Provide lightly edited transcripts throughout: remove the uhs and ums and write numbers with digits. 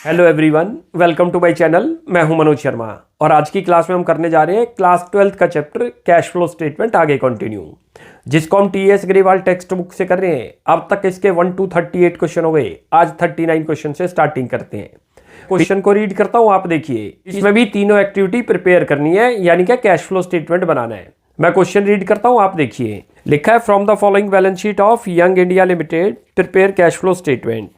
Hello everyone, welcome to my channel. मैं हूं मनोज शर्मा और आज की क्लास में हम करने जा रहे हैं क्लास 12th का चैप्टर कैश फ्लो स्टेटमेंट आगे कंटिन्यू, जिसको हम टीएस अग्रवाल टेक्स्ट बुक से कर रहे हैं। अब तक इसके 1 to 38 क्वेश्चन हो गए। आज 39 क्वेश्चन से स्टार्टिंग करते हैं। क्वेश्चन को रीड करता हूं, आप देखिए। इसमें भी तीनों एक्टिविटी प्रिपेयर करनी है, यानी कि कैश फ्लो स्टेटमेंट बनाना है। मैं क्वेश्चन रीड करता हूं, आप देखिए। लिखा है from the following balance sheet of young India limited prepare cash flow statement.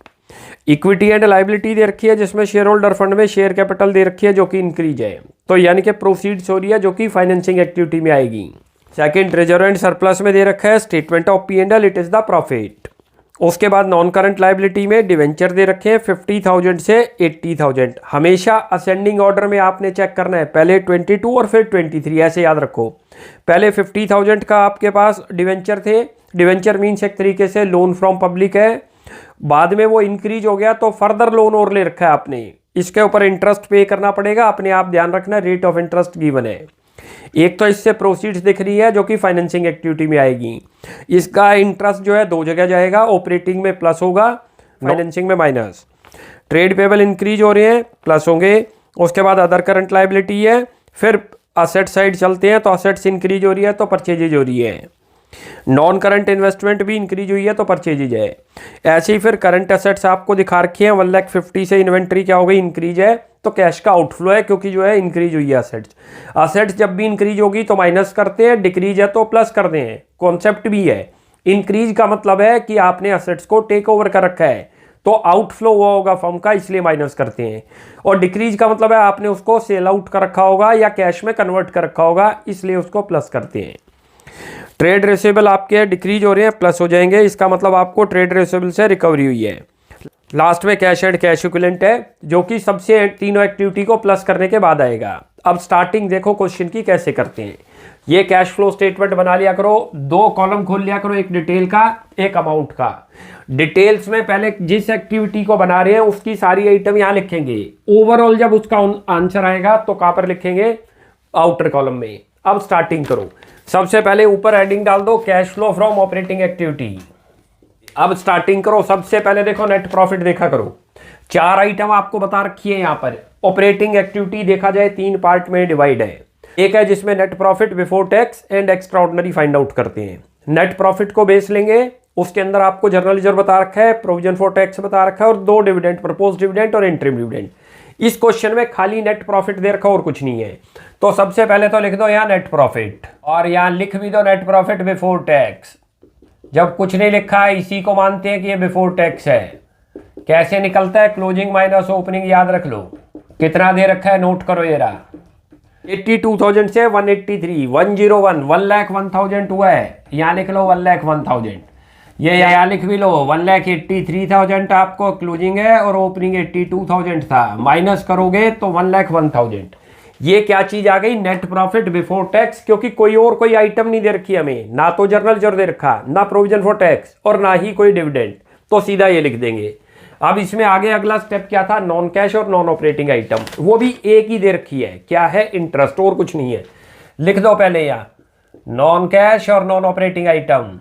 Equity and liability दे रखी है, जिसमें शेयर होल्डर फंड में शेयर कैपिटल दे रखी है जो कि इंक्रीज है, तो यानी कि प्रोसीड्स हो रही है जो कि फाइनेंसिंग एक्टिविटी में आएगी। सेकंड, ट्रेजर एंड सरप्लस में दे रखा है statement of P&L, it is the profit. उसके बाद नॉन करंट लायबिलिटी में डिवेंचर दे रखे हैं 50,000 से 80,000। हमेशा असेंडिंग ऑर्डर में आपने चेक करना है, पहले 22 और फिर 23, ऐसे याद रखो। पहले 50,000 का आपके पास डिवेंचर थे। डिवेंचर मीन्स एक तरीके से लोन फ्रॉम पब्लिक है। बाद में वो इंक्रीज हो गया तो फर्दर लोन और ले रखा है आपने, इसके ऊपर इंटरेस्ट पे करना पड़ेगा। अपने आप ध्यान रखना, रेट ऑफ इंटरेस्ट गिवन है। एक तो इससे प्रोसीड्स दिख रही है जो कि फाइनेंसिंग एक्टिविटी में आएगी। इसका इंटरेस्ट जो है दो जगह जाएगा, ऑपरेटिंग में प्लस होगा, फाइनेंसिंग में माइनस। ट्रेड पेबल इंक्रीज हो रहे हैं, प्लस होंगे। उसके बाद अदर करंट लायबिलिटी है। फिर असेट साइड चलते हैं तो असेट्स इंक्रीज हो रही है तो परचेजेज हो रही है। नॉन करंट इन्वेस्टमेंट भी इंक्रीज हुई है तो परचेजेज है। ऐसे ही फिर करंट एसेट्स आपको दिखा रखी है 1,50,000 से इन्वेंट्री क्या हो गई, इंक्रीज है, तो कैश का आउटफ्लो है क्योंकि जो है इंक्रीज हुई है असेट्स। असेट्स जब भी इंक्रीज होगी तो माइनस करते हैं, डिक्रीज है तो प्लस करते हैं। कॉन्सेप्ट भी है। इंक्रीज का मतलब है कि आपने असेट्स को टेक ओवर कर रखा है तो आउटफ्लो हुआ होगा फर्म का, इसलिए माइनस करते हैं। और डिक्रीज का मतलब है आपने उसको सेल आउट कर रखा होगा या कैश में कन्वर्ट कर रखा होगा, इसलिए उसको प्लस करते हैं। ट्रेड रिसीवेबल आपके डिक्रीज हो रहे हैं, प्लस हो जाएंगे, इसका मतलब आपको ट्रेड रिसीवेबल से रिकवरी हुई है। लास्ट में कैश एंड कैश इक्विवेलेंट है जो कि सबसे तीनों एक्टिविटी को प्लस करने के बाद आएगा। अब स्टार्टिंग देखो क्वेश्चन की कैसे करते हैं। ये कैश फ्लो स्टेटमेंट बना लिया करो, 2 कॉलम खोल लिया करो, एक डिटेल का एक अमाउंट का। डिटेल्स में पहले जिस एक्टिविटी को बना रहे हैं उसकी सारी आइटम यहाँ लिखेंगे। ओवरऑल जब उसका आंसर आएगा तो कहाँ पर लिखेंगे, आउटर कॉलम में। अब स्टार्टिंग करो। सबसे पहले ऊपर हेडिंग डाल दो cash flow from operating activity. अब स्टार्टिंग करो। सबसे पहले देखो नेट प्रॉफिट देखा करो। 4 आइटम आपको बता रखी है यहाँ पर। ऑपरेटिंग एक्टिविटी देखा जाए 3 पार्ट में डिवाइड है। एक है जिसमें net profit before tax and extra ordinary find out करते हैं। नेट प्रॉफिट को बेस लेंगे, उसके अंदर आपको जनरल रिजर्व बता रखा है, प्रोविजन फॉर टैक्स बता रखा है और 2 डिविडेंड, प्रपोज डिविडेंड और इंटरिम डिविडेंड। इस क्वेश्चन में खाली नेट प्रॉफिट दे रखा और कुछ नहीं है, तो सबसे पहले तो लिख दो यहाँ नेट प्रॉफिट और यहाँ लिख भी दो नेट प्रॉफिट बिफोर टैक्स। जब कुछ नहीं लिखा है इसी को मानते हैं कि ये बिफोर टैक्स है। कैसे निकलता है, क्लोजिंग माइनस ओपनिंग, याद रख लो। कितना दे रखा है नोट करो, ये रहा 82,000 से 183, 101, 1,01,000 हुआ है। यहाँ लिख लो 1,01,000। ये यहाँ लिख भी लो 1,83,000 आपको क्लोजिंग है और ओपनिंग 82,000 था। माइनस करोगे तो 1,01,000। ये क्या चीज आ गई, नेट प्रॉफिट बिफोर टैक्स, क्योंकि कोई आइटम नहीं दे रखी हमें, ना तो जर्नल रिजर्व दे रखा, ना प्रोविजन फॉर टैक्स और ना ही कोई डिविडेंड, तो सीधा ये लिख देंगे। अब इसमें आगे अगला स्टेप क्या था, नॉन कैश और नॉन ऑपरेटिंग आइटम, वो भी एक ही दे रखी है, क्या है, इंटरेस्ट, और कुछ नहीं है। लिख दो पहले यहाँ नॉन कैश और non operating item.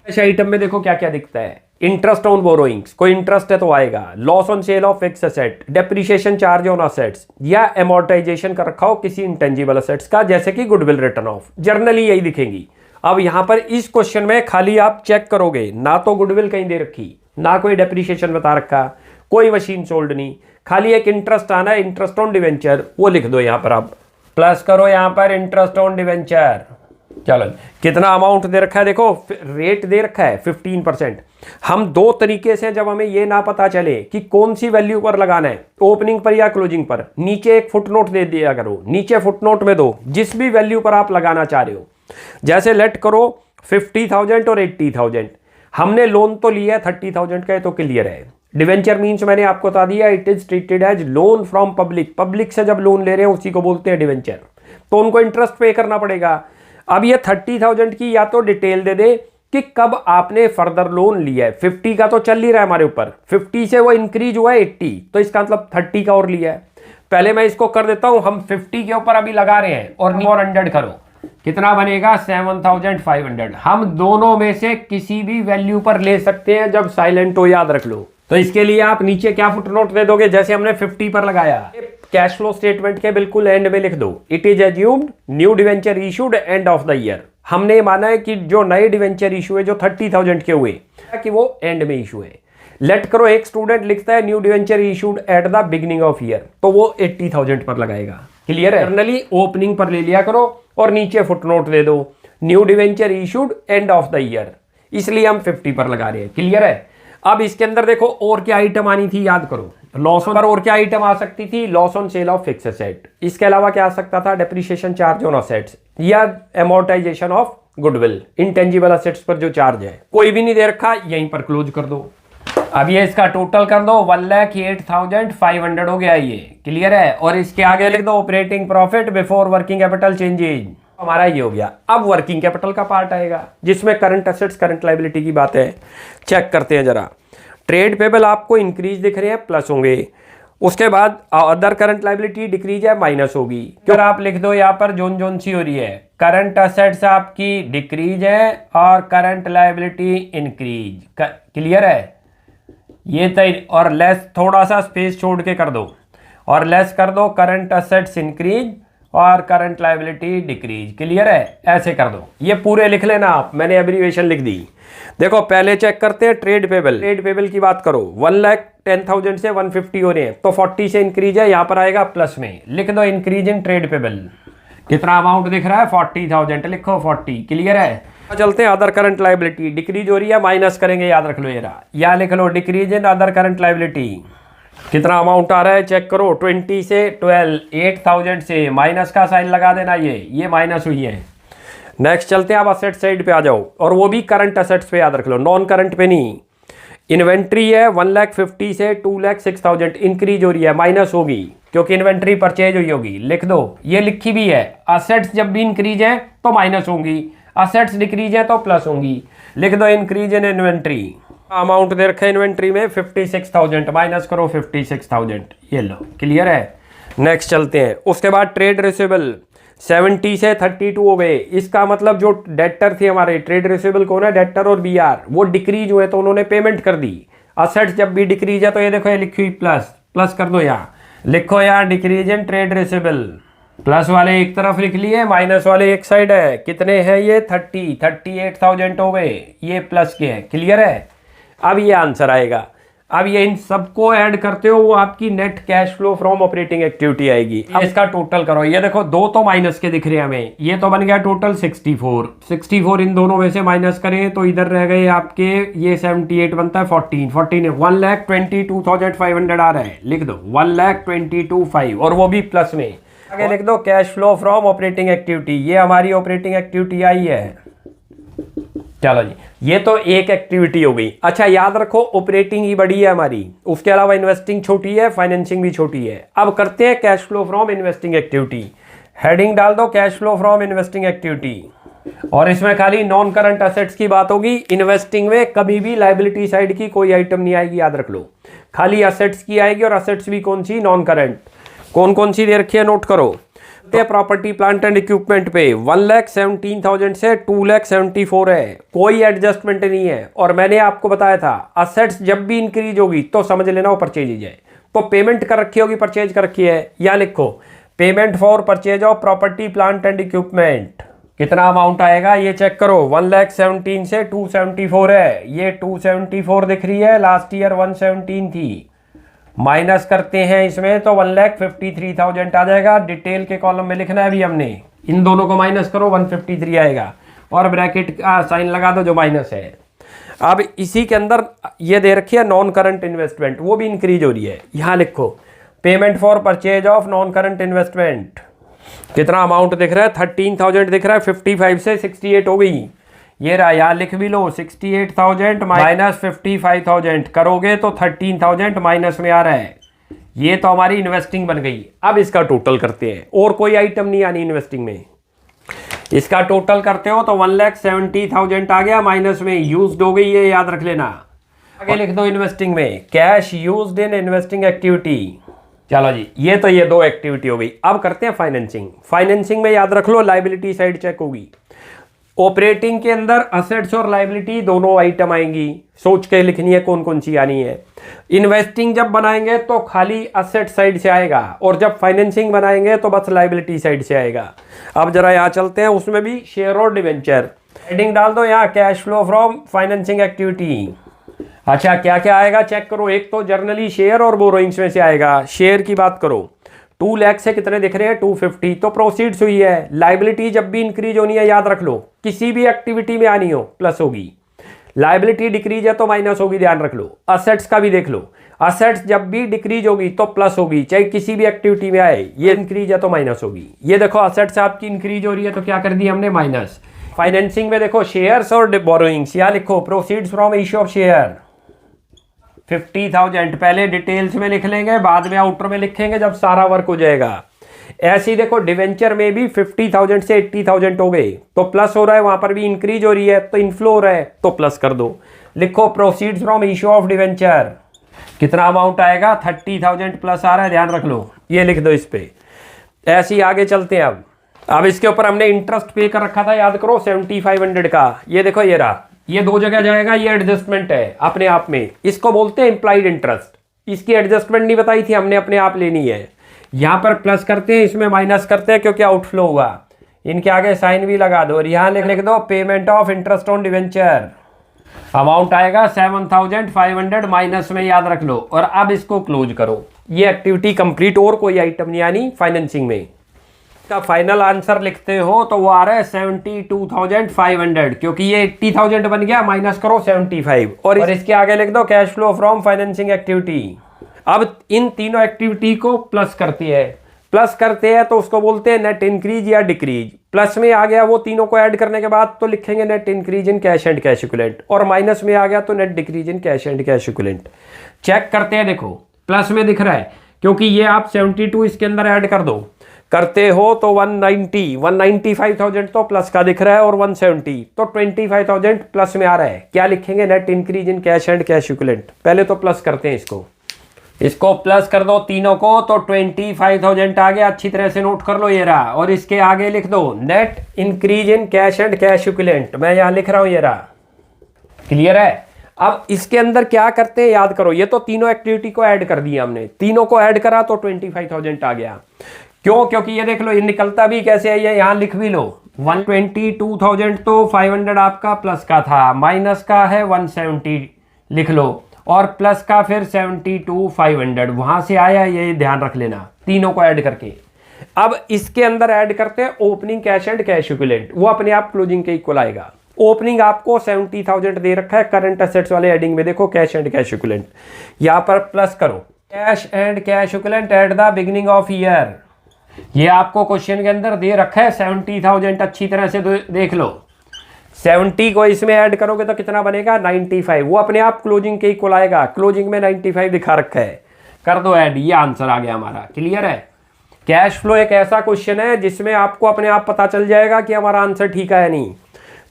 Cash item में देखो क्या क्या दिखता है, इंटरेस्ट ऑन बोरोइंग्स, कोई इंटरेस्ट है तो आएगा। Loss on sale of fixed asset, depreciation charge on assets या एमोर्टाइजेशन कर रखा हो किसी इंटेंजिबल असेट्स का, जैसे कि गुडविल रिटर्न ऑफ, जर्नली यही दिखेंगी। अब यहां पर इस क्वेश्चन में खाली आप चेक करोगे, ना तो गुडविल कहीं दे रखी, ना कोई डेप्रिसिएशन बता रखा, कोई मशीन सोल्ड नहीं, खाली एक इंटरेस्ट आना है, इंटरेस्ट ऑन डिवेंचर, वो लिख दो यहां पर। आप प्लस करो यहां पर इंटरेस्ट ऑन डिवेंचर। चलो कितना अमाउंट दे रखा है, देखो रेट दे रखा है 15%। हम 2 तरीके से, जब हमें ये ना पता चले कि कौन सी वैल्यू पर लगाना है, ओपनिंग पर या क्लोजिंग पर, नीचे एक फुटनोट दे दिया करो। नीचे फुटनोट में दो जिस भी वैल्यू पर आप लगाना चाह रहे हो। जैसे लेट करो 50,000 और 80,000। हमने लोन तो लिया है 30,000 का, तो क्लियर है। डिवेंचर मीन्स मैंने आपको बता दिया, it is treated as loan from public. Public से जब लोन ले रहे हैं उसी को बोलते हैं डिवेंचर, तो उनको इंटरेस्ट पे करना पड़ेगा। अब ये 30,000 की या तो डिटेल दे दे कि कब आपने फर्दर लोन लिया है। 50 का तो चल ही रहा है हमारे ऊपर, 50 से वो इंक्रीज हुआ है 80, तो इसका मतलब 30 का और लिया है। पहले मैं इसको कर देता हूं, हम 50 के ऊपर अभी लगा रहे हैं और 100 करो, कितना बनेगा 7,500। हम दोनों में से किसी भी वैल्यू पर ले सकते हैं जब साइलेंट हो, याद रख लो। तो इसके लिए आप नीचे क्या फुटनोट दे दोगे, जैसे हमने 50 पर लगाया, कैश फ्लो स्टेटमेंट के बिल्कुल एंड में लिख दो, it is assumed new debenture issued end of the year. हमने माना है कि जो नए डिवेंचर इशू है जो 30,000 के हुए कि वो एंड में इशू है। लेट करो एक स्टूडेंट लिखता है new debenture issued at the beginning of year, तो वो 80,000 पर लगाएगा। क्लियर है? जर्नली ओपनिंग पर ले लिया करो और नीचे फुटनोट दे दो, new debenture issued end of the year, इसलिए हम 50 पर लगा रहे हैं। क्लियर है? अब इसके अंदर देखो और क्या आइटम आनी थी, याद करो। लॉस पर और क्या आइटम आ सकती थी, loss on sale of fix asset. इसके अलावा क्या आ सकता था, डेप्रिसिएशन चार्ज ऑन असेट्स या amortisation of goodwill, intangible assets पर जो चार्ज है। कोई भी नहीं दे रखा, यहीं पर क्लोज कर दो। अब ये इसका टोटल कर दो, 1,08,500 हो गया ये। क्लियर है? और इसके आगे लिख दो operating profit before working capital changes, हमारा ये हो गया। अब वर्किंग कैपिटल का पार्ट आएगा जिसमें करंट एसेट्स करंट लायबिलिटी की बात है। चेक करते हैं जरा। ट्रेड पेबल आपको इंक्रीज दिख रहे हैं, प्लस होंगे। उसके बाद अदर करंट लायबिलिटी डिक्रीज है, माइनस होगी। क्यों? आप लिख दो यहाँ पर जोन सी हो रही है, करंट एसेट्स आपकी डिक्रीज है और करंट लायबिलिटी इंक्रीज। क्लियर है? ये तय, और लेस थोड़ा सा स्पेस छोड़ के कर दो और लेस कर दो करंट एसेट्स इंक्रीज और करंट लायबिलिटी डिक्रीज। क्लियर है? ऐसे कर दो, ये पूरे लिख लेना आप, मैंने एब्रीविएशन लिख दी। देखो पहले चेक करते हैं ट्रेड पेबल। ट्रेड पेबल की बात करो, 1,10,000 से 150 हो रहे हैं, तो 40 से इंक्रीज है, यहाँ पर आएगा प्लस में। लिख दो इंक्रीज इन ट्रेड पेबल। कितना अमाउंट दिख रहा है, 40,000, लिखो 40। क्लियर है? चलते हैं अदर करंट लायबिलिटी, डिक्रीज हो रही है, माइनस करेंगे, याद रख लो ये रहा। या लिख लो decrease in other current liability. कितना अमाउंट आ रहा है चेक करो, 20 से 12, 8,000 से माइनस का साइन लगा देना, ये माइनस हुई है। नेक्स्ट चलते हैं, आप असेट साइड पे आ जाओ, और वो भी करंट असेट्स पे याद रख लो, नॉन करंट पे नहीं। इन्वेंट्री है 1,50,000 से 2,06,000, इंक्रीज हो रही है, माइनस होगी क्योंकि इन्वेंट्री परचेज हुई होगी। लिख दो, ये लिखी भी है, असेट्स जब भी इंक्रीज है तो माइनस होंगी, असेट्स डिक्रीज है तो प्लस होंगी। लिख दो इंक्रीज इन इन्वेंट्री। अमाउंट दे रखा है इन्वेंट्री में 56,000, माइनस करो 56,000, ये लो। क्लियर है? नेक्स्ट चलते हैं। उसके बाद ट्रेड रिसीवेबल 70 से 32 हो गए। इसका मतलब जो डेटर थे हमारे, ट्रेड रिसीवेबल कौन है, डेटर और बीआर, वो डिक्रीज हुए तो उन्होंने पेमेंट कर दी। असेट्स जब भी डिक्रीज है तो ये देखो ये लिखी हुई प्लस कर दो, यहाँ लिखो यहाँ decrease in trade receivable. Plus वाले एक तरफ लिख लिए, माइनस वाले एक साइड है। कितने हैं ये, 38,000 हो गए, ये प्लस के हैं। क्लियर है? अब ये आंसर आएगा। अब ये इन सबको ऐड करते हो, वो आपकी net cash flow from operating activity आएगी। अब इसका टोटल करो, ये देखो दो तो माइनस के दिख रहे हैं हमें, ये तो बन गया टोटल 64 इन दोनों में से माइनस करें तो इधर रह गए आपके, ये 78 बनता है 14 1,22,500 आ रहा है। लिख दो 1,22,500 और वो भी प्लस में। आगे लिख दो cash flow from operating activity, ये हमारी ऑपरेटिंग एक्टिविटी आई है। चलो जी, ये तो एक एक्टिविटी हो गई। अच्छा याद रखो, ऑपरेटिंग ही बड़ी है हमारी, उसके अलावा इन्वेस्टिंग छोटी है, फाइनेंसिंग भी छोटी है। अब करते हैं cash flow from investing activity. Heading डाल दो cash flow from investing activity, और इसमें खाली नॉन करंट असेट्स की बात होगी। इन्वेस्टिंग में कभी भी लायबिलिटी साइड की कोई आइटम नहीं आएगी, याद रख लो, खाली असेट्स की आएगी। और असेट्स भी कौन सी, नॉन करंट। कौन सी दे रखी है, नोट करो। प्रॉपर्टी प्लांट एंड इक्विपमेंट पे 1,17,000 से 2,74 है, कोई एडजस्टमेंट नहीं है। और मैंने आपको बताया था असेट्स जब भी इंक्रीज होगी तो समझ लेना वो परचेज ही जाए। तो पेमेंट कर रखी होगी, परचेज कर रखी है, या लिखो payment for purchase of property plant and equipment. कितना अमाउंट आएगा ये चेक करो, 1,17,000 से 274 है, ये 274 दिख रही है, लास्ट ईयर 117 थी। माइनस करते हैं इसमें तो 1,53,000 आ जाएगा। डिटेल के कॉलम में लिखना है अभी हमने, इन दोनों को माइनस करो 153 आएगा, और ब्रैकेट का साइन लगा दो जो माइनस है। अब इसी के अंदर ये दे रखी है नॉन करंट इन्वेस्टमेंट, वो भी इंक्रीज हो रही है। यहाँ लिखो payment for purchase of non current investment. कितना अमाउंट दिख रहा है, 13,000 दिख रहा है, 55 से 68 हो गई। ये रहा, यहाँ लिख भी लो 68,000 माइनस 55,000 करोगे तो 13,000 माइनस में आ रहा है। ये तो हमारी इन्वेस्टिंग बन गई। अब इसका टोटल करते हैं, और कोई आइटम नहीं आनी इन्वेस्टिंग में। इसका टोटल करते हो तो 1,70,000 आ गया, माइनस में यूज्ड हो गई, ये याद रख लेना। आगे लिख दो इन्वेस्टिंग में cash used in investing activity. चलो जी, ये तो ये दो एक्टिविटी हो गई। अब करते हैं फाइनेंसिंग। फाइनेंसिंग में याद रख लो लायबिलिटी साइड चेक होगी। ऑपरेटिंग के अंदर असेट्स और लायबिलिटी दोनों आइटम आएंगी, सोच के लिखनी है कौन कौन सी आनी है। इन्वेस्टिंग जब बनाएंगे तो खाली असेट साइड से आएगा, और जब फाइनेंसिंग बनाएंगे तो बस लायबिलिटी साइड से आएगा। अब जरा यहाँ चलते हैं, उसमें भी शेयर और डिवेंचर। हेडिंग डाल दो यहाँ, cash flow from financing activity. अच्छा, क्या क्या आएगा चेक करो। एक तो जर्नली शेयर और बोरोइंग्स में से आएगा। शेयर की बात करो, 2 लाख से कितने दिख रहे हैं, 250, तो प्रोसीड्स हुई है। लायबिलिटी जब भी इंक्रीज होनी है, याद रख लो, किसी भी एक्टिविटी में आनी हो प्लस होगी। लायबिलिटी डिक्रीज है तो माइनस होगी, ध्यान रख लो। असेट्स का भी देख लो, असेट्स जब भी डिक्रीज होगी तो प्लस होगी, चाहे किसी भी एक्टिविटी में आए। ये इंक्रीज है तो माइनस होगी। ये देखो असेट्स आपकी इंक्रीज हो रही है तो क्या कर दी हमने, माइनस। फाइनेंसिंग में देखो शेयर्स और बोरोइंग्स, यहाँ लिखो proceeds from issue of share 50,000। पहले डिटेल्स में लिख लेंगे, बाद में आउटर में लिखेंगे जब सारा वर्क हो जाएगा। ऐसे ही देखो डिवेंचर में भी 50,000 से 80,000 हो गए तो प्लस हो रहा है, वहां पर भी इंक्रीज हो रही है तो इनफ्लो हो रहा है तो प्लस कर दो। लिखो proceeds from issue of debenture, कितना अमाउंट आएगा, 30,000 प्लस आ रहा है, ध्यान रख लो, ये लिख दो इस पे। ऐसे ही आगे चलते हैं। अब इसके ऊपर हमने इंटरेस्ट पे कर रखा था, याद करो 7500 का। ये देखो ये रहा, ये 2 जगह जाएगा, ये एडजस्टमेंट है अपने आप में, इसको बोलते हैं इम्प्लाइड इंटरेस्ट। इसकी एडजस्टमेंट नहीं बताई थी हमने, अपने आप लेनी है। यहाँ पर प्लस करते हैं, इसमें माइनस करते हैं क्योंकि आउटफ्लो हुआ। इनके आगे साइन भी लगा दो और यहाँ लिख दो payment of interest on debenture. Amount आएगा 7500 माइनस में, याद रख लो। और अब इसको क्लोज करो, ये एक्टिविटी कंप्लीट, और कोई आइटम नहीं आनी फाइनेंसिंग में। का फाइनल आंसर लिखते हो तो वो आ रहा है 72,500, क्योंकि ये 80,000 बन गया, माइनस करो 75 और इसके आगे लिख दो cash flow from financing activity. अब इन तीनों एक्टिविटी को प्लस करती है, प्लस करते हैं तो उसको बोलते हैं नेट इंक्रीज या डिक्रीज। प्लस में आ गया वो तीनों को ऐड करने के बाद तो लिखेंगे net increase in cash and cash equivalent, और माइनस में आ गया तो net decrease in cash and cash equivalent. Check करते हैं, देखो प्लस में दिख रहा है क्योंकि ये आप 72 इसके अंदर ऐड कर दो, करते हो तो 195,000 तो प्लस का दिख रहा है और 170 तो 25,000 प्लस में आ रहा है। क्या लिखेंगे, net increase in cash and cash equivalent. पहले तो प्लस करते हैं इसको प्लस कर दो तीनों को तो 25,000 आ गया, अच्छी तरह से नोट कर लो ये रहा। और इसके आगे लिख दो net increase in cash and cash equivalent, मैं यहां लिख रहा हूं ये रहा। क्लियर है। अब इसके अंदर क्या करते हैं, याद करो, ये तो तीनों एक्टिविटी को ऐड कर दिया हमने, तीनों को ऐड करा तो 25,000 आ गया। क्यों, क्योंकि ये देख लो ये निकलता भी कैसे है, ये यहां लिख भी लो 122,000 तो 500 आपका प्लस का था, माइनस का है 170 लिख लो, और प्लस का फिर 72,500 वहां से आया, ये ध्यान रख लेना तीनों को ऐड करके। अब इसके अंदर ऐड करते हैं opening cash and cash equivalent, वो अपने आप क्लोजिंग के इक्वल आएगा। ओपनिंग आपको 70,000 दे रखा है, करंट असेट्स वाले हेडिंग में देखो कैश एंड कैश इक्विवेलेंट, यहां पर प्लस करो cash and cash equivalent at the beginning of year. ये आपको क्वेश्चन के अंदर दे रखा है 70,000, अच्छी तरह से देख लो। 70 को इसमें ऐड करोगे तो कितना बनेगा, 95, वो अपने आप क्लोजिंग के इक्वल आएगा। क्लोजिंग में 95 दिखा रखा है, कर दो ऐड, ये आंसर आ गया हमारा। क्लियर है। कैश फ्लो एक ऐसा क्वेश्चन है जिसमें आपको अपने आप पता चल जाएगा कि हमारा आंसर ठीक है या नहीं।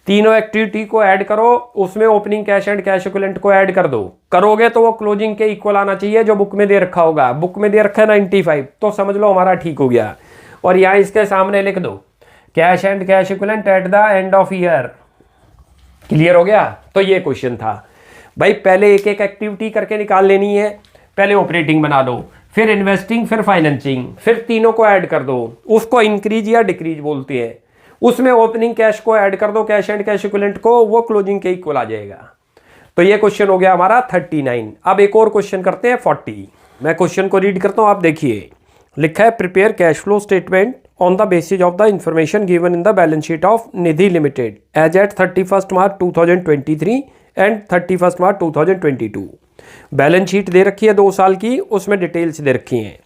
तीनों एक्टिविटी को ऐड करो, उसमें opening cash and cash equivalent को ऐड कर दो, करोगे तो वो क्लोजिंग के इक्वल आना चाहिए जो बुक में दे रखा होगा। बुक में दे रखा है 95, तो समझ लो हमारा ठीक हो गया। और यहाँ इसके सामने लिख दो cash and cash equivalent at the end of year. Clear हो गया। तो ये क्वेश्चन था भाई, पहले एक एक एक्टिविटी करके निकाल लेनी है। पहले ऑपरेटिंग बना दो, फिर इन्वेस्टिंग, फिर फाइनेंसिंग, फिर तीनों को ऐड कर दो, उसको इंक्रीज या डिक्रीज बोलते हैं। उसमें ओपनिंग कैश को ऐड कर दो, कैश एंड कैश इक्विवेलेंट को, वो क्लोजिंग के इक्वल आ जाएगा। तो ये क्वेश्चन हो गया हमारा 39। अब एक और क्वेश्चन करते हैं 40। मैं क्वेश्चन को रीड करता हूं, आप देखिए। लिखा है prepare cash flow statement on the basis of the information given in the balance sheet of Nidhi limited as at 31 March 2023 and 31 March 2022। Balance sheet दे रखी है 2 साल की, उसमें डिटेल्स दे रखी हैं।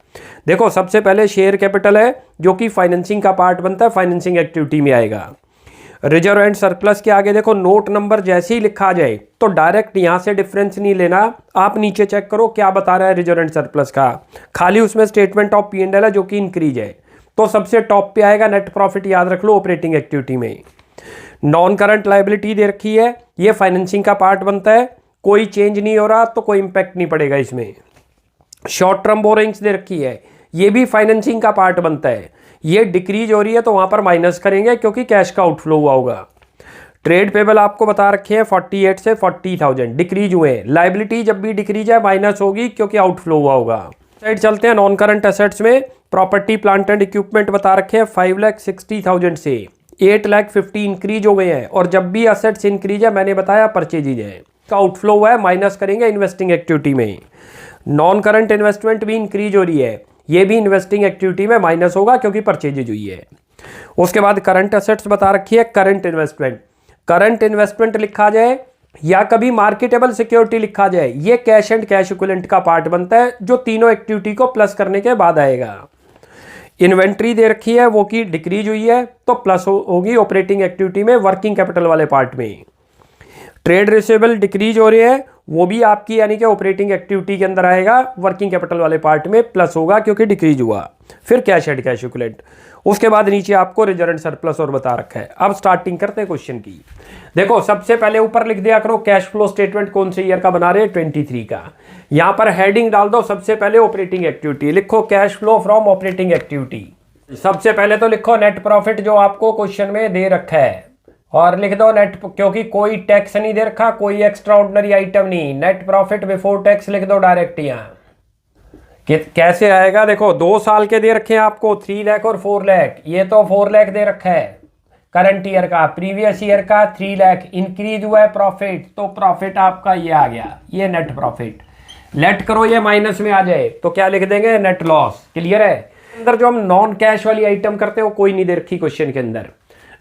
देखो सबसे पहले शेयर कैपिटल है जो कि फाइनेंसिंग का पार्ट बनता है, फाइनेंसिंग एक्टिविटी में आएगा। रिजर्व एंड सरप्लस के आगे देखो नोट नंबर जैसे ही लिखा जाए तो डायरेक्ट यहां से डिफरेंस नहीं लेना, आप नीचे चेक करो क्या बता रहा है रिजर्व एंड सरप्लस का। खाली उसमें स्टेटमेंट ऑफ P&L है जो कि इंक्रीज है, तो सबसे टॉप पे आएगा नेट प्रॉफिट, याद रख लो ऑपरेटिंग एक्टिविटी में। नॉन करंट लायबिलिटी दे रखी है, ये फाइनेंसिंग का पार्ट बनता है, कोई चेंज नहीं हो रहा तो कोई इंपैक्ट नहीं पड़ेगा इसमें। शॉर्ट टर्म बोरिंग्स दे रखी है, ये भी फाइनेंसिंग का पार्ट बनता है, ये डिक्रीज हो रही है तो वहां पर माइनस करेंगे क्योंकि कैश का आउटफ्लो हुआ होगा। ट्रेड पेबल आपको बता रखे हैं 48 से 40,000 डिक्रीज हुए हैं। लाइबिलिटी जब भी डिक्रीज है माइनस होगी क्योंकि आउटफ्लो हुआ होगा। साइड चलते हैं नॉन करंट एसेट्स में। प्रॉपर्टी प्लांट एंड इक्विपमेंट बता रखे हैं 5,60,000 से 8,50,000 इंक्रीज हो गए हैं। और जब भी एसेट्स इंक्रीज है मैंने बताया परचेजेज है, का आउटफ्लो हुआ है माइनस करेंगे इन्वेस्टिंग एक्टिविटी में। नॉन करंट इन्वेस्टमेंट भी इंक्रीज हो रही है, ये भी इन्वेस्टिंग एक्टिविटी में माइनस होगा क्योंकि परचेजेज हुई है। उसके बाद करंट एसेट्स बता रखी है करंट इन्वेस्टमेंट। करंट इन्वेस्टमेंट लिखा जाए या कभी मार्केटेबल सिक्योरिटी लिखा जाए, ये कैश एंड कैश इक्विवेलेंट का पार्ट बनता है जो तीनों एक्टिविटी को प्लस करने के बाद आएगा। इन्वेंट्री दे रखी है वो की डिक्रीज हुई है तो प्लस होगी ऑपरेटिंग एक्टिविटी में वर्किंग कैपिटल वाले पार्ट में। ट्रेड रिसीवेबल डिक्रीज हो रही है वो भी आपकी यानी कि ऑपरेटिंग एक्टिविटी के अंदर आएगा, वर्किंग कैपिटल वाले पार्ट में प्लस होगा क्योंकि डिक्रीज हुआ। फिर कैश एंड कैश इक्विवेलेंट, उसके बाद नीचे आपको रिजर्व एंड सरप्लस और बता रखा है। अब स्टार्टिंग करते हैं क्वेश्चन की। देखो सबसे पहले ऊपर लिख दिया करो कैश फ्लो स्टेटमेंट कौन से ईयर का बना रहे हैं 23 का। यहां पर हेडिंग डाल दो सबसे पहले ऑपरेटिंग एक्टिविटी, लिखो cash flow from operating activity. सबसे पहले तो लिखो नेट प्रॉफिट जो आपको क्वेश्चन में दे रखा है, और लिख दो नेट, क्योंकि कोई टैक्स नहीं दे रखा, कोई एक्स्ट्रा ऑर्डिनरी आइटम नहीं, नेट प्रॉफिट बिफोर टैक्स लिख दो डायरेक्ट। यहाँ कैसे आएगा देखो 2 साल के दे रखे हैं आपको 3 लाख और 4 लाख। ये तो 4 लाख दे रखा है करंट ईयर का, प्रीवियस ईयर का 3 लाख। इंक्रीज हुआ है प्रॉफिट तो प्रॉफिट आपका ये आ गया, ये नेट प्रॉफिट। लेट करो ये माइनस में आ जाए तो क्या लिख देंगे नेट लॉस। क्लियर है। अंदर जो हम नॉन कैश वाली आइटम करते हैं वो कोई नहीं दे रखी क्वेश्चन के अंदर।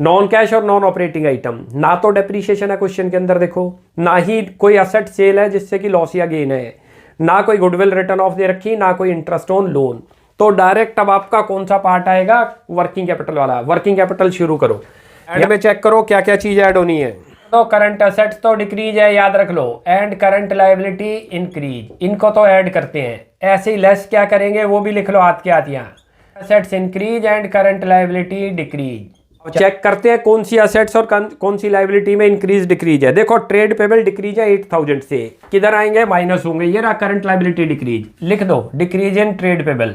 नॉन कैश और नॉन ऑपरेटिंग आइटम, ना तो डेप्रीशिएशन है क्वेश्चन के अंदर देखो, ना ही कोई एसेट सेल है जिससे कि लॉस या गेन है, ना कोई गुडविल रिटर्न ऑफ दे रखी, ना कोई इंटरेस्ट ऑन लोन। तो डायरेक्ट अब आपका कौन सा पार्ट आएगा वर्किंग कैपिटल वाला। वर्किंग कैपिटल शुरू करो, एंड में चेक करो क्या क्या चीज ऐड होनी है। तो करंट एसेट्स तो डिक्रीज है याद रख लो, एंड करंट लायबिलिटी इंक्रीज, इनको तो ऐड करते हैं। ऐसे ही लेस क्या करेंगे वो भी लिख लो हाथ के हाथ। यहाँ assets increase and current liability decrease. Check करते हैं कौन सी एसेट्स और कौन सी लायबिलिटी में इंक्रीज डिक्रीज है। देखो ट्रेड पेबल डिक्रीज है 8,000 से, किधर आएंगे माइनस होंगे। ये रहा करंट लायबिलिटी डिक्रीज, लिख दो decrease in trade payable,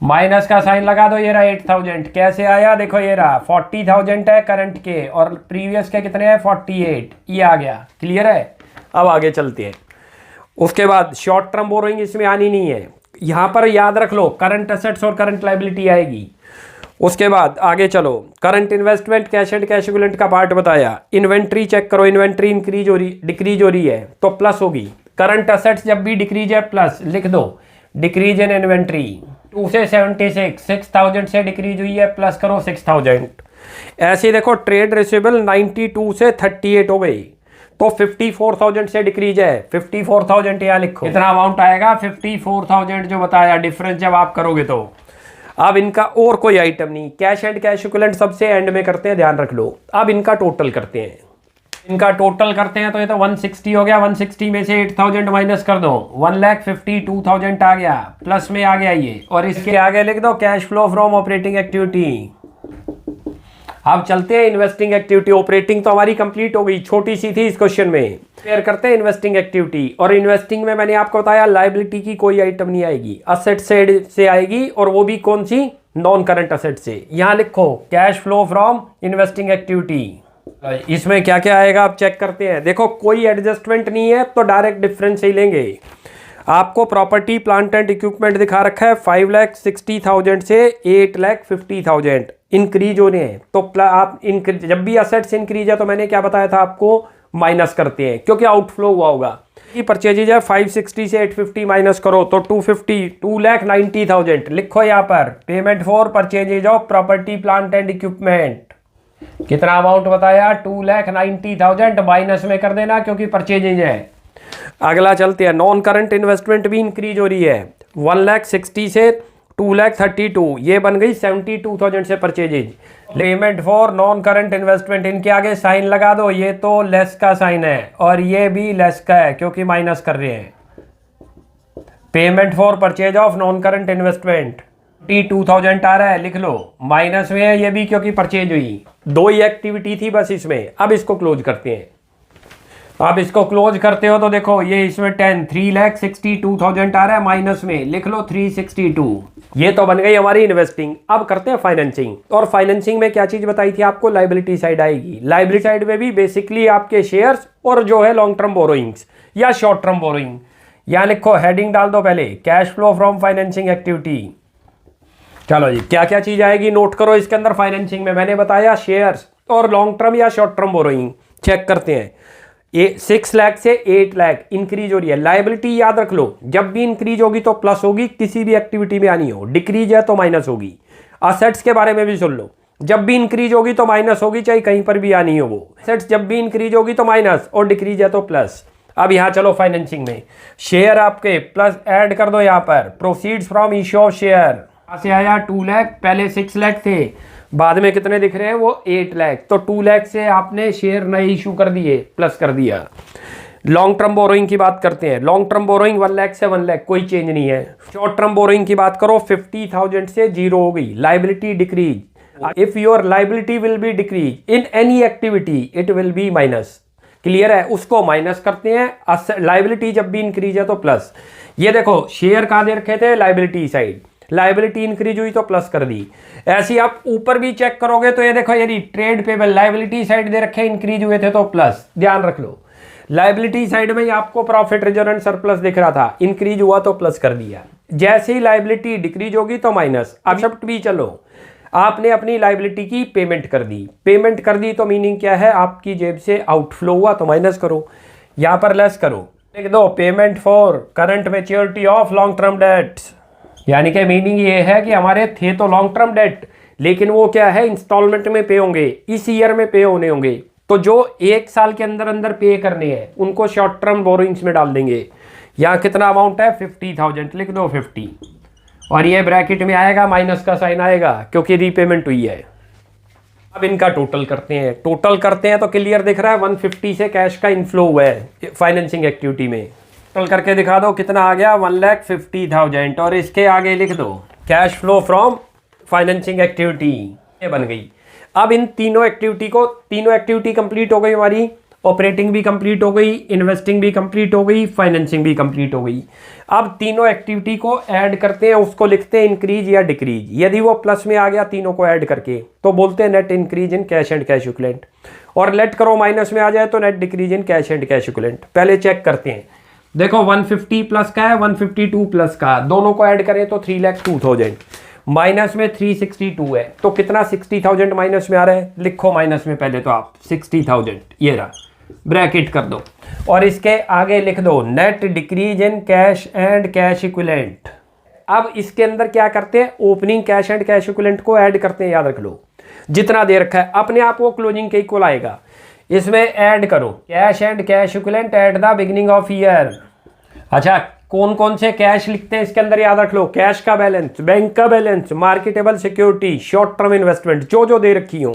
minus का साइन लगा दो। ये रहा 8,000, कैसे आया देखो ये रहा 40,000 है करंट के और प्रीवियस के कितने हैं 48, ये आ गया। क्लियर है। अब आगे चलते हैं। उसके बाद शॉर्ट टर्म बोरोइंग इसमें आनी नहीं है, यहां पर याद रख लो करंट एसेट्स और करंट लायबिलिटी आएगी। उसके बाद आगे चलो, current investment cash and cash equivalent का पार्ट बताया। इन्वेंट्री चेक करो, इन्वेंट्री इंक्रीज हो रही डिक्रीज हो रही है तो प्लस होगी। करंट एसेट्स जब भी डिक्रीज है प्लस लिख दो डिक्रीज इन इन्वेंट्री 2 से 76, 6,000 से डिक्रीज हुई है प्लस करो 6,000। ऐसे ही देखो ट्रेड रिसीवेबल 92 से 38 हो गई तो 54,000 से डिक्रीज है। 54,000 यहाँ लिखो, कितना अमाउंट आएगा 54,000 जो बताया डिफरेंस जब आप करोगे तो। अब इनका और कोई आइटम नहीं, कैश एंड कैश इक्विवेलेंट सबसे एंड में करते हैं, ध्यान रख लो। अब इनका टोटल करते हैं, इनका टोटल करते हैं तो ये तो 160 हो गया। 160 में से 8,000 माइनस कर दो, 1,52,000 आ गया, प्लस में आ गया ये। और इसके आगे लिख दो cash flow from operating activity. अब चलते हैं इन्वेस्टिंग एक्टिविटी। ऑपरेटिंग तो हमारी कंप्लीट हो गई, छोटी सी थी इस क्वेश्चन में। क्लियर करते हैं इन्वेस्टिंग एक्टिविटी। और इन्वेस्टिंग में मैंने आपको बताया लायबिलिटी की कोई आइटम नहीं आएगी, असेट से आएगी, और वो भी कौन सी नॉन करंट असेट से। यहां लिखो cash flow from investing activity. इसमें क्या क्या आएगा आप चेक करते हैं। देखो कोई एडजस्टमेंट नहीं है तो डायरेक्ट डिफरेंस ही लेंगे। आपको प्रॉपर्टी प्लांट एंड इक्विपमेंट दिखा रखा है 5,60,000 से 8,50,000 इंक्रीज होने हैं। तो आप जब भी असेट्स इंक्रीज है तो मैंने क्या बताया था आपको माइनस करते हैं क्योंकि आउटफ्लो हुआ होगा। ये परचेजेज है 560 से 850 माइनस करो तो 2,90,000 लिखो यहाँ पर। Payment for purchases of property plant and equipment, कितना अमाउंट बताया 2,90,000 माइनस में कर देना क्योंकि परचेजेज है। अगला चलते हैं, नॉन करंट इन्वेस्टमेंट भी इंक्रीज हो रही है 1,60,000 से 2,32,000, ये बन गई 72,000 से purchases. Payment for non current investment, इनके आगे साइन लगा दो, ये तो लेस का साइन है और ये भी लेस का है क्योंकि माइनस कर रहे हैं। Payment for purchase of non current investment 2,000 आ रहा है, लिख लो। माइनस में है ये भी क्योंकि परचेज हुई। 2 ही एक्टिविटी थी बस इसमें। अब इसको क्लोज करते हैं। आप इसको क्लोज करते हो तो देखो ये इसमें 3,62,000 आ रहा है, माइनस में लिख लो 362। ये तो बन गई हमारी इन्वेस्टिंग। अब करते हैं फाइनेंसिंग। और फाइनेंसिंग में क्या चीज बताई थी आपको, लाइबिलिटी साइड आएगी। लाइबिलिटी साइड में भी बेसिकली आपके शेयर्स और जो है लॉन्ग टर्म बोरोइंग्स या शॉर्ट टर्म बोरोइंग। यहाँ लिखो, हेडिंग डाल दो पहले, cash flow from financing activity. चलो जी, क्या क्या चीज आएगी नोट करो इसके अंदर। फाइनेंसिंग में मैंने बताया शेयर्स और लॉन्ग टर्म या शॉर्ट टर्म बोरोइंग। चेक करते हैं, ये 6 लाख से 8 लाख इंक्रीज हो रही है। लाइबिलिटी याद रख लो, जब भी इंक्रीज होगी तो प्लस होगी, किसी भी एक्टिविटी में आनी हो। डिक्रीज है तो माइनस होगी। असेट्स के बारे में भी सुन लो, जब भी इंक्रीज होगी तो माइनस होगी, चाहे कहीं पर भी आनी हो वो। असेट्स जब भी इंक्रीज होगी तो माइनस, और डिक्रीज है तो प्लस। अब यहाँ चलो फाइनेंसिंग में, शेयर आपके प्लस ऐड कर दो यहाँ पर। Proceeds from issue of share से आया 2 लाख, पहले 6 लाख थे, बाद में कितने दिख रहे हैं वो 8 लाख। तो 2 लाख से आपने शेयर नए इशू कर दिए, प्लस कर दिया। लॉन्ग टर्म बोरोइंग की बात करते हैं। लॉन्ग टर्म बोरोइंग 1 लाख से 1 लाख, कोई चेंज नहीं है। शॉर्ट टर्म बोरोइंग की बात करो, 50,000 से 0 हो गई, liability decrease. If your liability will be decrease in any activity it will be minus. Clear है, उसको माइनस करते हैं। लाइबिलिटी जब भी इंक्रीज है तो प्लस। ये देखो, शेयर कहाँ दे रखे थे, लाइबिलिटी साइड। लाइबिलिटी इंक्रीज हुई तो प्लस कर दी। ऐसी आप ऊपर भी चेक करोगे तो ये देखो, यदि ट्रेड पेबल लाइबिलिटी साइड दे रखे, इंक्रीज हुए थे तो प्लस। ध्यान रख लो, लाइबिलिटी साइड में आपको प्रॉफिट रिजर्व एंड सरप्लस दिख रहा था, इंक्रीज हुआ तो प्लस कर दिया। जैसे ही लाइबिलिटी डिक्रीज होगी तो माइनस। अब शिफ्ट भी चलो, आपने अपनी लाइबिलिटी की पेमेंट कर दी। पेमेंट कर दी तो मीनिंग क्या है, आपकी जेब से आउटफ्लो हुआ तो माइनस करो, यहां पर लेस करो, लिख दो payment for current maturity of long term debts. यानी कि मीनिंग ये है कि हमारे थे तो लॉन्ग टर्म डेट, लेकिन वो क्या है, इंस्टॉलमेंट में पे होंगे, इस ईयर में पे होने होंगे। तो जो 1 साल के अंदर अंदर पे करने हैं उनको शॉर्ट टर्म बोरोइंग्स में डाल देंगे। यहाँ कितना अमाउंट है, 50,000, लिख दो 50, और ये ब्रैकेट में आएगा, माइनस का साइन आएगा क्योंकि रीपेमेंट हुई है। अब इनका टोटल करते हैं। टोटल करते हैं तो क्लियर दिख रहा है 150 से कैश का इनफ्लो हुआ है फाइनेंसिंग एक्टिविटी में। टोटल करके दिखा दो कितना आ गया, 1,50,000। और इसके आगे लिख दो cash flow from financing activity, ये बन गई। अब इन तीनों एक्टिविटी कंप्लीट हो गई हमारी। ऑपरेटिंग भी कंप्लीट हो गई, इन्वेस्टिंग भी कंप्लीट हो गई, फाइनेंसिंग भी कंप्लीट हो गई। अब तीनों एक्टिविटी को ऐड करते हैं, उसको लिखते हैं इंक्रीज या डिक्रीज। यदि वो प्लस में आ गया तीनों को ऐड करके तो बोलते हैं net increase in cash and cash equivalent. और लेट करो माइनस में आ जाए तो net decrease in cash and cash equivalent. पहले चेक करते हैं, देखो 150 प्लस का है, 152 प्लस का, दोनों को ऐड करें तो 3,02,000, माइनस में 362 है तो कितना 60,000 माइनस में आ रहा है। लिखो माइनस में पहले तो आप 60,000, ये रहा, ब्रैकेट कर दो। और इसके आगे लिख दो net decrease in cash and cash equivalent. अब इसके अंदर क्या करते हैं, opening cash and cash equivalent को ऐड करते हैं। याद रख लो, जितना दे रखा है अपने आप वो क्लोजिंग के इक्वल आएगा। इसमें ऐड करो cash and cash equivalent at the beginning of year. अच्छा, कौन कौन से कैश लिखते हैं इसके अंदर, याद रख लो, कैश का बैलेंस, बैंक का balance, marketable security, short term investment, जो दे रखी हो।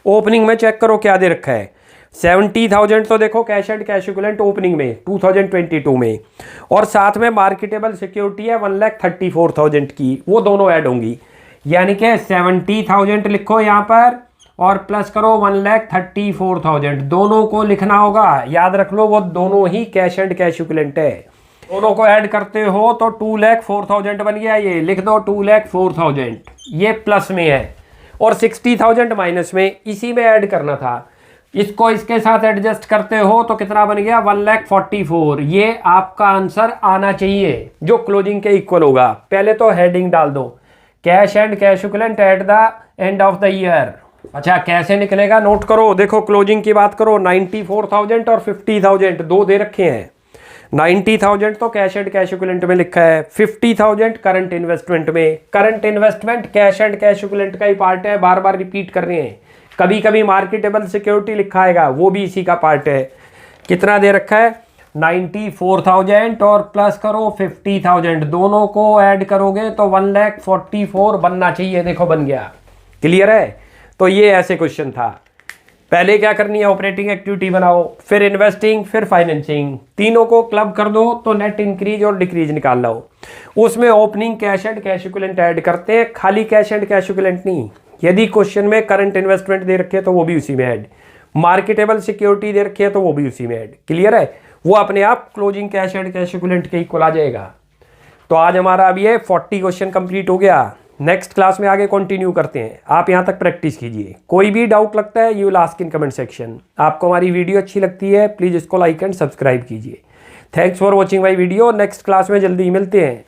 ओपनिंग में चेक करो क्या दे रखा है, 70,000 तो देखो cash and cash equivalent opening में 2022 में, और साथ में मार्केटेबल सिक्योरिटी है 1,34,000 की, वो दोनों ऐड होंगी। यानी कि 70,000 लिखो यहाँ पर और प्लस करो 1,34,000, दोनों को लिखना होगा। याद रख लो वो दोनों ही कैश एंड कैश इक्विवेलेंट है। दोनों को ऐड करते हो तो 2,04,000 बन गया, ये लिख दो 2,04,000, ये प्लस में है। और 60,000 माइनस में, इसी में ऐड करना था। इसको इसके साथ एडजस्ट करते हो तो कितना बन गया, 1,44,000। ये आपका आंसर आना चाहिए जो क्लोजिंग के इक्वल होगा। पहले तो हेडिंग डाल दो, cash and cash equivalent at the end of the year. अच्छा, कैसे निकलेगा नोट करो। देखो क्लोजिंग की बात करो, 94,000 और 50,000 दो दे रखे हैं। 90,000 तो कैश एंड कैश इक्विवेलेंट में लिखा है, 50,000 करंट इन्वेस्टमेंट में। Current investment cash and cash equivalent का ही पार्ट है, बार बार रिपीट कर रहे हैं। कभी कभी मार्केटेबल सिक्योरिटी लिखा आएगा, वो भी इसी का पार्ट है। कितना दे रखा है, 94,000 और प्लस करो 50,000, दोनों को ऐड करोगे तो 1,44,000 बनना चाहिए। देखो बन गया, क्लियर है। तो ये ऐसे क्वेश्चन था। पहले क्या करनी है, ऑपरेटिंग एक्टिविटी बनाओ, फिर इन्वेस्टिंग, फिर फाइनेंसिंग, तीनों को क्लब कर दो तो नेट इंक्रीज और डिक्रीज निकाल लो। उसमें opening cash and cash equivalent add करते हैं, खाली कैश एंड कैश इक्विवेलेंट नहीं। यदि क्वेश्चन में करंट इन्वेस्टमेंट दे रखे तो वो भी उसी में ऐड। मार्केटेबल सिक्योरिटी दे रखी है तो वो भी उसी में ऐड। क्लियर है, वो अपने आप closing cash and cash equivalent के इक्वल आ जाएगा। तो आज हमारा अब ये 40 क्वेश्चन कंप्लीट हो गया। नेक्स्ट क्लास में आगे कंटिन्यू करते हैं। आप यहाँ तक प्रैक्टिस कीजिए। कोई भी डाउट लगता है you will ask in comment section. आपको हमारी वीडियो अच्छी लगती है प्लीज़ इसको लाइक एंड सब्सक्राइब कीजिए। Thanks for watching my video. Next class में जल्दी ही मिलते हैं।